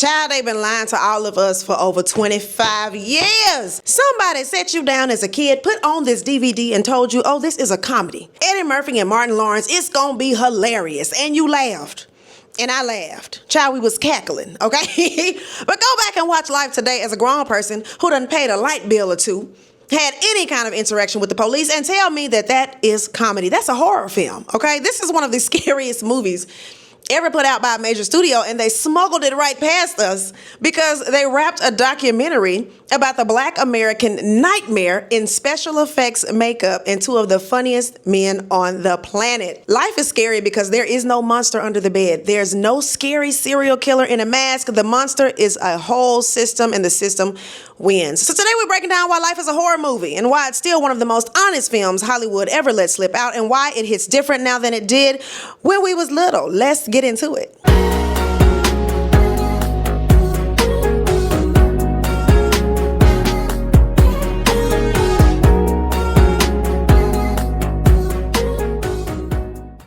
Child, they've been lying to all of us for over 25 years. Somebody set you down as a kid, put on this DVD and told you, oh, this is a comedy. Eddie Murphy and Martin Lawrence, it's gonna be hilarious. And you laughed. And I laughed. Child, we was cackling, okay? But go back and watch Life today as a grown person who done paid a light bill or two, had any kind of interaction with the police, and tell me that that is comedy. That's a horror film, okay? This is one of the scariest movies ever put out by a major studio, and they smuggled it right past us because they wrapped a documentary about the Black American nightmare in special effects makeup and two of the funniest men on the planet. Life is scary because there is no monster under the bed. There's no scary serial killer in a mask. The monster is a whole system, and the system wins. So today we're breaking down why Life is a horror movie and why it's still one of the most honest films Hollywood ever let slip out, and why it hits different now than it did when we was little. Let's get into it.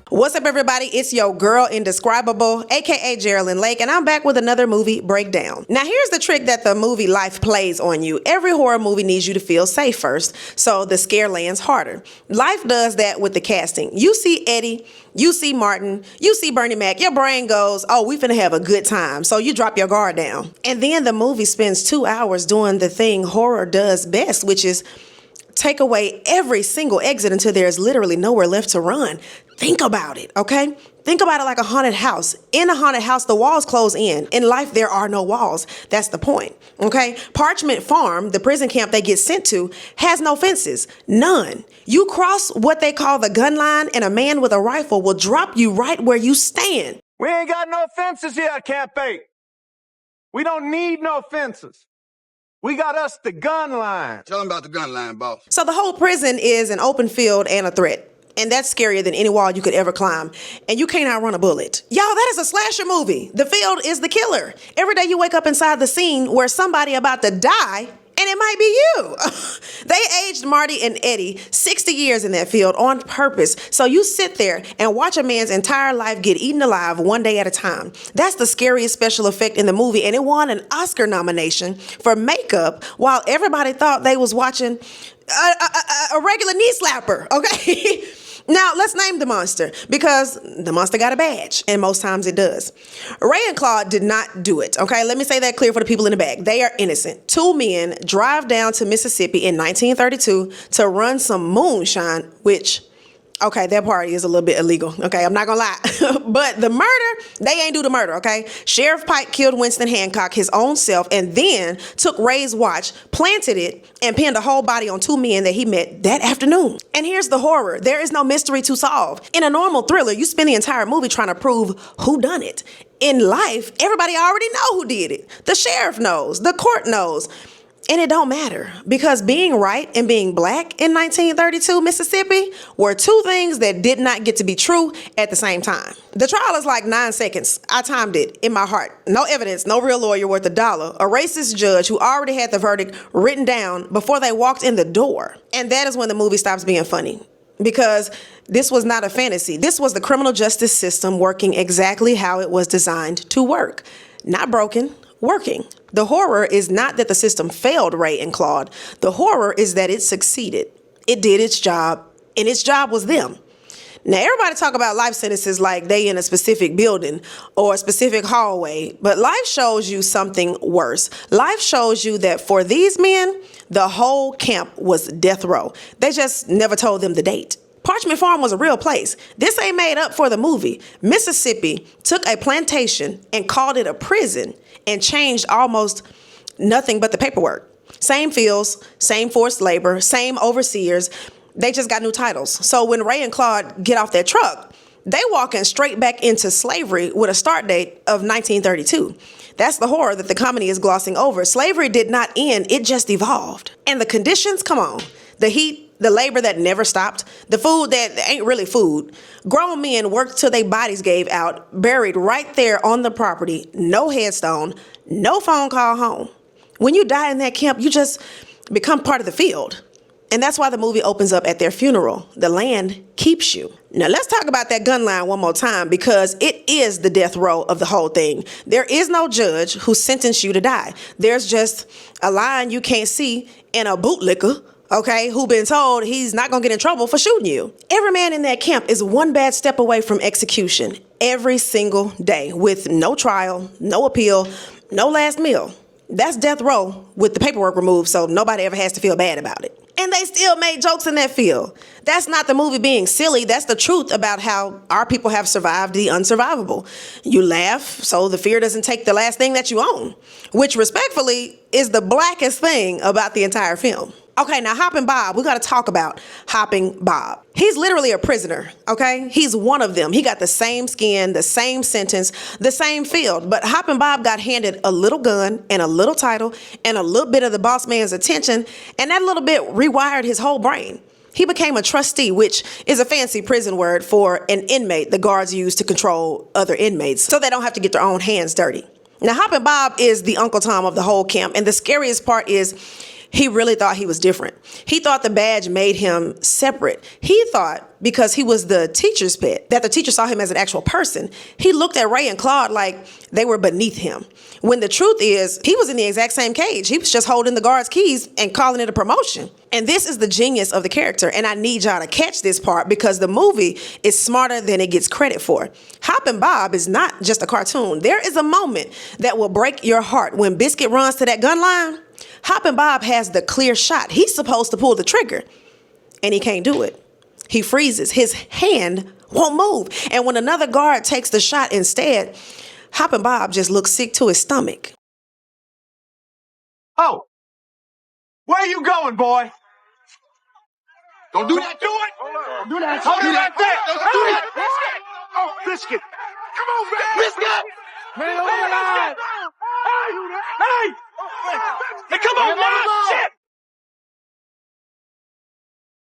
What's up, everybody? It's your girl Indescribable, aka Geraldine Lake, and I'm back with another movie breakdown. Now, here's the trick that the movie Life plays on you. Every horror movie needs you to feel safe first, so the scare lands harder. Life does that with the casting. You see Eddie, you see Martin, you see Bernie Mac, your brain goes, oh, we finna have a good time, so you drop your guard down. And then the movie spends 2 hours doing the thing horror does best, which is take away every single exit until there's literally nowhere left to run. Think about it, okay? Think about it like a haunted house. In a haunted house, the walls close in. In Life, there are no walls. That's the point, okay? Parchment Farm, the prison camp they get sent to, has no fences. None. You cross what they call the gun line, and a man with a rifle will drop you right where you stand. We ain't got no fences here at Camp 8. We don't need no fences. We got us the gun line. Tell them about the gun line, boss. So the whole prison is an open field and a threat. And that's scarier than any wall you could ever climb. And you can't outrun a bullet. Y'all, that is a slasher movie. The field is the killer. Every day you wake up inside the scene where somebody about to die, and it might be you. They aged Marty and Eddie 60 years in that field on purpose. So you sit there and watch a man's entire life get eaten alive one day at a time. That's the scariest special effect in the movie, and it won an Oscar nomination for makeup while everybody thought they was watching a regular knee slapper, okay? Now, let's name the monster, because the monster got a badge, and most times it does. Ray and Claude did not do it, okay? Let me say that clear for the people in the back. They are innocent. Two men drive down to Mississippi in 1932 to run some moonshine, which, okay, that part is a little bit illegal, okay? I'm not gonna lie. But the murder, they ain't do the murder, okay? Sheriff Pike killed Winston Hancock, his own self, and then took Ray's watch, planted it, and pinned a whole body on two men that he met that afternoon. And here's the horror. There is no mystery to solve. In a normal thriller, you spend the entire movie trying to prove who done it. In Life, everybody already know who did it. The sheriff knows, the court knows. And it don't matter, because being right and being black in 1932 Mississippi were two things that did not get to be true at the same time. The trial is like 9 seconds. I timed it in my heart. No evidence, no real lawyer worth $1. A racist judge who already had the verdict written down before they walked in the door. And that is when the movie stops being funny. Because this was not a fantasy. This was the criminal justice system working exactly how it was designed to work. Not broken, working. The horror is not that the system failed Ray and Claude. The horror is that it succeeded. It did its job, and its job was them. Now, everybody talk about life sentences like they in a specific building or a specific hallway, but Life shows you something worse. Life shows you that for these men, the whole camp was death row. They just never told them the date. Parchment Farm was a real place. This ain't made up for the movie. Mississippi took a plantation and called it a prison and changed almost nothing but the paperwork. Same fields, same forced labor, same overseers. They just got new titles. So when Ray and Claude get off that truck, they walking straight back into slavery with a start date of 1932. That's the horror that the comedy is glossing over. Slavery did not end, it just evolved. And the conditions, come on. The heat, the labor that never stopped, the food that ain't really food. Grown men worked till their bodies gave out, buried right there on the property, no headstone, no phone call home. When you die in that camp, you just become part of the field. And that's why the movie opens up at their funeral. The land keeps you. Now let's talk about that gun line one more time, because it is the death row of the whole thing. There is no judge who sentenced you to die. There's just a line you can't see and a bootlicker, okay, who been told he's not gonna get in trouble for shooting you. Every man in that camp is one bad step away from execution every single day, with no trial, no appeal, no last meal. That's death row with the paperwork removed, so nobody ever has to feel bad about it. And they still made jokes in that field. That's not the movie being silly. That's the truth about how our people have survived the unsurvivable. You laugh so the fear doesn't take the last thing that you own, which respectfully is the blackest thing about the entire film. Okay, now Hoppin' Bob, we got to talk about Hoppin' Bob. He's literally a prisoner, okay? He's one of them. He got the same skin, the same sentence, the same field. But Hoppin' Bob got handed a little gun and a little title and a little bit of the boss man's attention, and that little bit rewired his whole brain. He became a trustee, which is a fancy prison word for an inmate the guards use to control other inmates so they don't have to get their own hands dirty. Now, Hoppin' Bob is the Uncle Tom of the whole camp, and the scariest part is he really thought he was different. He thought the badge made him separate. He thought because he was the teacher's pet, that the teacher saw him as an actual person. He looked at Ray and Claude like they were beneath him. When the truth is, he was in the exact same cage. He was just holding the guard's keys and calling it a promotion. And this is the genius of the character. And I need y'all to catch this part, because the movie is smarter than it gets credit for. Hoppin' Bob is not just a cartoon. There is a moment that will break your heart when Biscuit runs to that gun line. Hoppin' Bob has the clear shot. He's supposed to pull the trigger, and he can't do it. He freezes. His hand won't move. And when another guard takes the shot instead, Hoppin' Bob just looks sick to his stomach. Oh, where you going, boy? Don't do that. Do it. Don't do that. Hold it right there. Don't do that. Oh, Biscuit. Come on, man. Biscuit. Man, over the line. Hey. Hey, come on, man. Shit.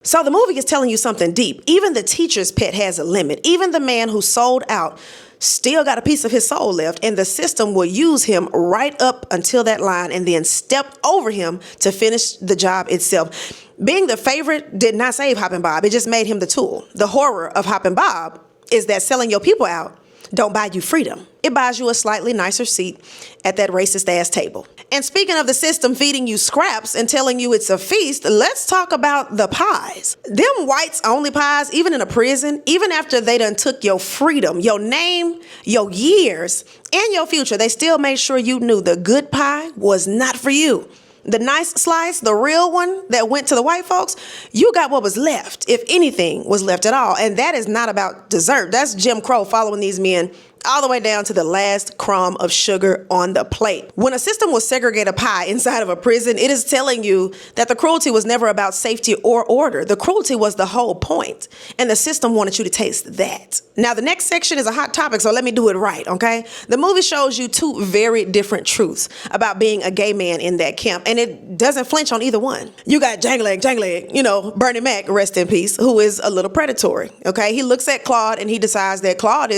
So the movie is telling you something deep. Even the teacher's pet has a limit. Even the man who sold out still got a piece of his soul left, and the system will use him right up until that line and then step over him to finish the job itself. Being the favorite did not save Hoppin' Bob. It just made him the tool. The horror of Hoppin' Bob is that selling your people out don't buy you freedom. It buys you a slightly nicer seat at that racist ass table. And speaking of the system feeding you scraps and telling you it's a feast, let's talk about the pies. Them whites only pies, even in a prison, even after they done took your freedom, your name, your years, and your future, they still made sure you knew the good pie was not for you. The nice slice, the real one that went to the white folks, you got what was left, if anything was left at all. And that is not about dessert. That's Jim Crow following these men all the way down to the last crumb of sugar on the plate. When a system will segregate a pie inside of a prison, it is telling you that the cruelty was never about safety or order. The cruelty was the whole point, and the system wanted you to taste that. Now, the next section is a hot topic, so let me do it right, okay? The movie shows you two very different truths about being a gay man in that camp, and it doesn't flinch on either one. You got Jangleg, Bernie Mac, rest in peace, who is a little predatory, okay? He looks at Claude and he decides that Claude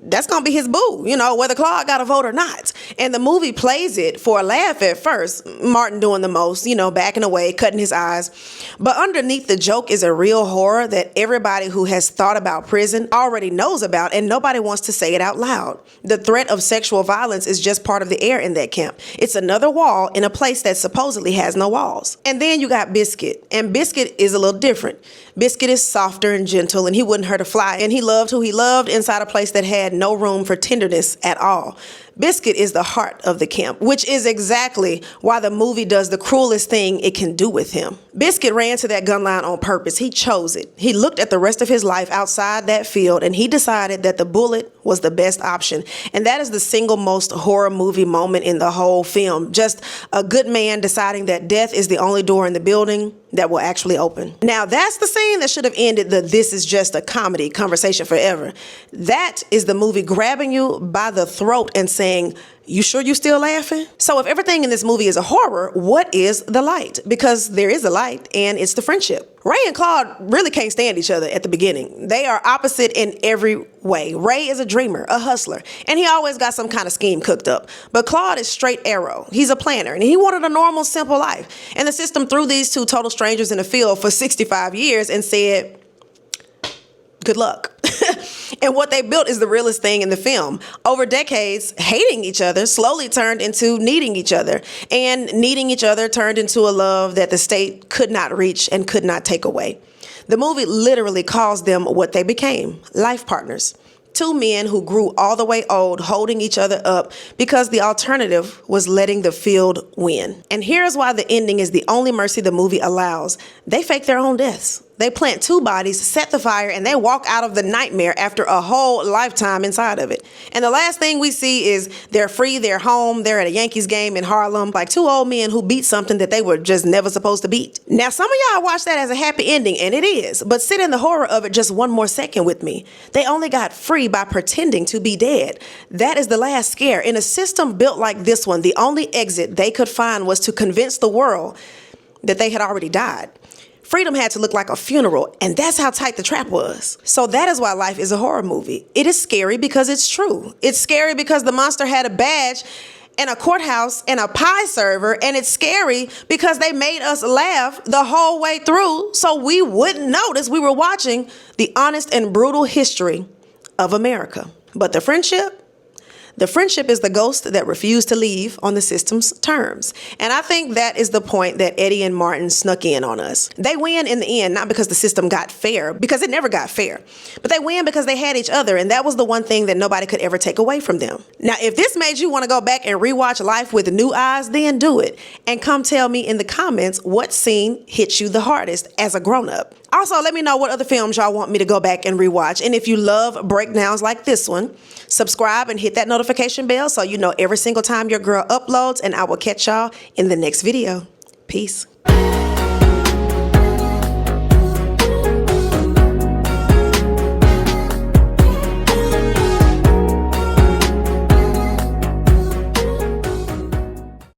that's going to be his boo, whether Claude got a vote or not. And the movie plays it for a laugh at first, Martin doing the most, backing away, cutting his eyes. But underneath the joke is a real horror that everybody who has thought about prison already knows about, and nobody wants to say it out loud. The threat of sexual violence is just part of the air in that camp. It's another wall in a place that supposedly has no walls. And then you got Biscuit, and Biscuit is a little different. Biscuit is softer and gentle, and he wouldn't hurt a fly, and he loved who he loved inside a place that had no room for tenderness at all. Biscuit is the heart of the camp, which is exactly why the movie does the cruelest thing it can do with him. Biscuit ran to that gun line on purpose. He chose it. He looked at the rest of his life outside that field, and he decided that the bullet was the best option. And that is the single most horror movie moment in the whole film. Just a good man deciding that death is the only door in the building that will actually open. Now, that's the scene that should have ended the "this is just a comedy" conversation forever. That is the movie grabbing you by the throat and saying, "You sure you still laughing?" So if everything in this movie is a horror, what is the light? Because there is a light, and it's the friendship. Ray and Claude really can't stand each other at the beginning. They are opposite in every way. Ray is a dreamer, a hustler, and he always got some kind of scheme cooked up. But Claude is straight arrow. He's a planner, and he wanted a normal, simple life. And the system threw these two total strangers in the field for 65 years and said, "Good luck." And what they built is the realest thing in the film. Over decades, hating each other slowly turned into needing each other. And needing each other turned into a love that the state could not reach and could not take away. The movie literally calls them what they became, life partners. Two men who grew all the way old, holding each other up because the alternative was letting the field win. And here's why the ending is the only mercy the movie allows. They fake their own deaths. They plant two bodies, set the fire, and they walk out of the nightmare after a whole lifetime inside of it. And the last thing we see is they're free, they're home, they're at a Yankees game in Harlem, like two old men who beat something that they were just never supposed to beat. Now, some of y'all watch that as a happy ending, and it is, but sit in the horror of it just one more second with me. They only got free by pretending to be dead. That is the last scare. In a system built like this one, the only exit they could find was to convince the world that they had already died. Freedom had to look like a funeral, and that's how tight the trap was. So that is why life is a horror movie. It is scary because it's true. It's scary because the monster had a badge and a courthouse and a pie server, and it's scary because they made us laugh the whole way through so we wouldn't notice we were watching the honest and brutal history of America. But the friendship is the ghost that refused to leave on the system's terms. And I think that is the point that Eddie and Martin snuck in on us. They win in the end, not because the system got fair, because it never got fair, but they win because they had each other, and that was the one thing that nobody could ever take away from them. Now, if this made you want to go back and rewatch life with new eyes, then do it. And come tell me in the comments what scene hit you the hardest as a grown-up. Also, let me know what other films y'all want me to go back and rewatch. And if you love breakdowns like this one, subscribe and hit that notification bell so you know every single time your girl uploads, and I will catch y'all in the next video. Peace.